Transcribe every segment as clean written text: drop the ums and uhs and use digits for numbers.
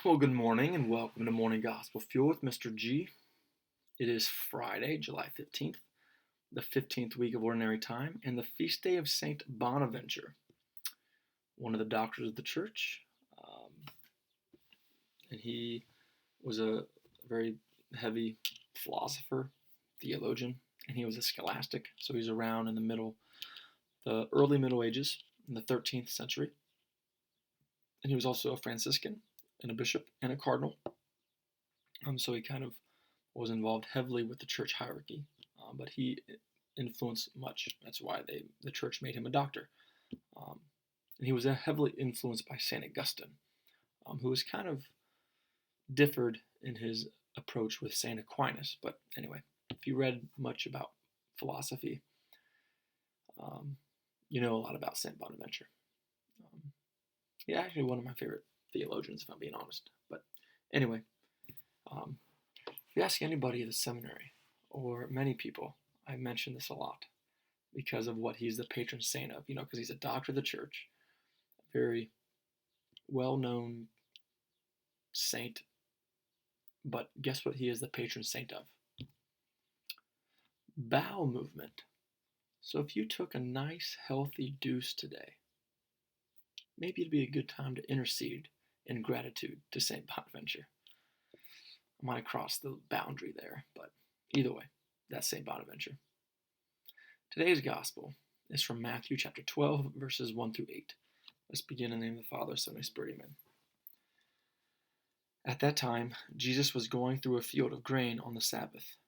Well, good morning and welcome to Morning Gospel Fuel with Mr. G. It is Friday, July 15th, the 15th week of Ordinary Time, and the feast day of Saint Bonaventure, one of the doctors of the church. And he was a very heavy philosopher, theologian, and he was a scholastic. So he was around in the early Middle Ages, in the 13th century. And he was also a Franciscan and a bishop and a cardinal. So he kind of was involved heavily with the church hierarchy, but he influenced much. That's why the church made him a doctor. And he was heavily influenced by St. Augustine, who was kind of differed in his approach with St. Aquinas. But anyway, if you read much about philosophy, you know a lot about St. Bonaventure. He's actually one of my favorite theologians, if I'm being honest. But anyway, if you ask anybody at the seminary, or many people, I mention this a lot because of what he's the patron saint of, because he's a doctor of the church, a very well-known saint. But guess what he is the patron saint of? Bowel movement. So if you took a nice, healthy deuce today, maybe it'd be a good time to intercede in gratitude to St. Bonaventure. I might have crossed the boundary there, but either way, that's St. Bonaventure. Today's gospel is from Matthew chapter 12, verses 1 through 8. Let's begin in the name of the Father, Son, and Spirit, amen. At that time, Jesus was going through a field of grain on the Sabbath.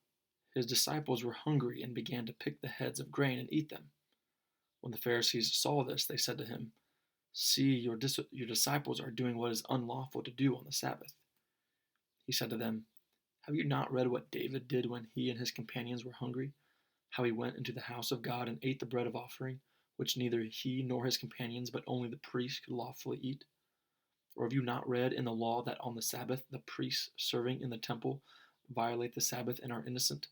His disciples were hungry and began to pick the heads of grain and eat them. When the Pharisees saw this, they said to him, "See, your disciples are doing what is unlawful to do on the Sabbath." He said to them, "Have you not read what David did when he and his companions were hungry? How he went into the house of God and ate the bread of offering, which neither he nor his companions, but only the priests could lawfully eat? Or have you not read in the law that on the Sabbath the priests serving in the temple violate the Sabbath and are innocent?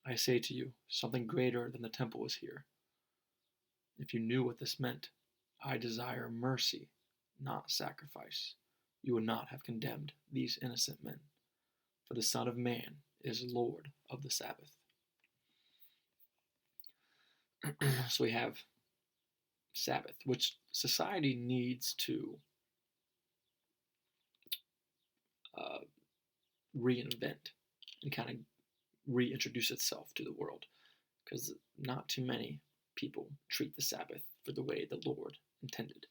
I say to you, something greater than the temple is here. If you knew what this meant, 'I desire mercy, not sacrifice,' you would not have condemned these innocent men. For the Son of Man is Lord of the Sabbath." So we have Sabbath, which society needs to reinvent and kind of reintroduce itself to the world, because not too many people treat the Sabbath for the way the Lord intended,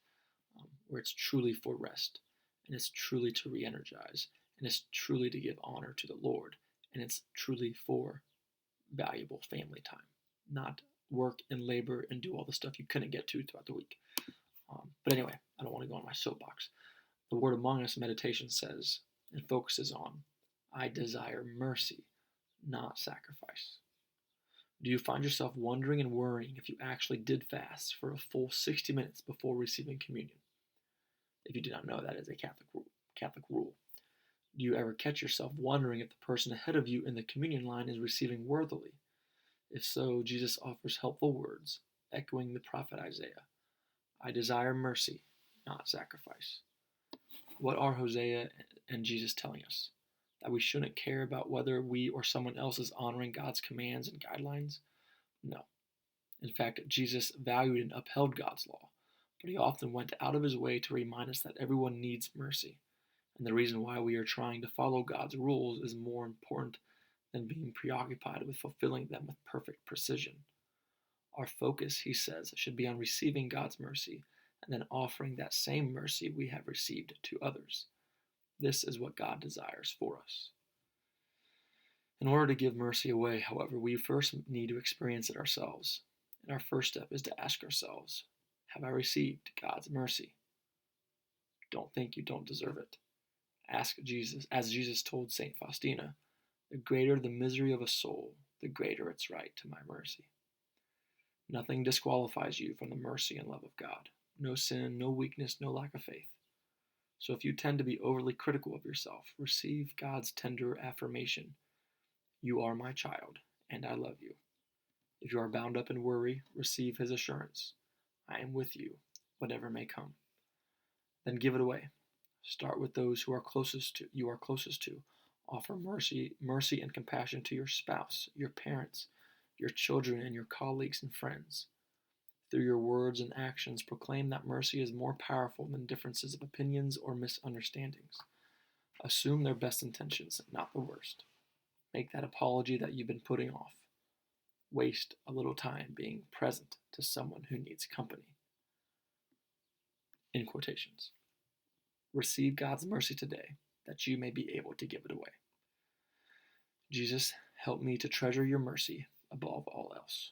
where it's truly for rest, and it's truly to re-energize, and it's truly to give honor to the Lord, and it's truly for valuable family time, not work and labor and do all the stuff you couldn't get to throughout the week. But anyway, I don't want to go on my soapbox. The Word Among Us meditation says and focuses on, "I desire mercy, not sacrifice." Do you find yourself wondering and worrying if you actually did fast for a full 60 minutes before receiving communion? If you did not know, that is a Catholic rule. Do you ever catch yourself wondering if the person ahead of you in the communion line is receiving worthily? If so, Jesus offers helpful words, echoing the prophet Isaiah. "I desire mercy, not sacrifice." What are Hosea and Jesus telling us? That we shouldn't care about whether we or someone else is honoring God's commands and guidelines? No. In fact, Jesus valued and upheld God's law, but he often went out of his way to remind us that everyone needs mercy, and the reason why we are trying to follow God's rules is more important than being preoccupied with fulfilling them with perfect precision. Our focus, he says, should be on receiving God's mercy and then offering that same mercy we have received to others. This is what God desires for us. In order to give mercy away, however, we first need to experience it ourselves. And our first step is to ask ourselves, have I received God's mercy? Don't think you don't deserve it. Ask Jesus, as Jesus told St. Faustina, "The greater the misery of a soul, the greater its right to my mercy." Nothing disqualifies you from the mercy and love of God. No sin, no weakness, no lack of faith. So if you tend to be overly critical of yourself, receive God's tender affirmation, "You are my child, and I love you." If you are bound up in worry, receive his assurance, "I am with you, whatever may come." Then give it away. Start with those who are you are closest to. Offer mercy and compassion to your spouse, your parents, your children, and your colleagues and friends. Through your words and actions, proclaim that mercy is more powerful than differences of opinions or misunderstandings. Assume their best intentions, not the worst. Make that apology that you've been putting off. Waste a little time being present to someone who needs company. In quotations. Receive God's mercy today, that you may be able to give it away. Jesus, help me to treasure your mercy above all else.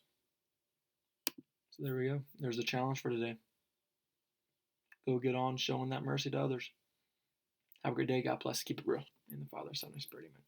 So there we go. There's the challenge for today. Go get on showing that mercy to others. Have a great day. God bless. Keep it real. In the Father, Son, and Spirit. Amen.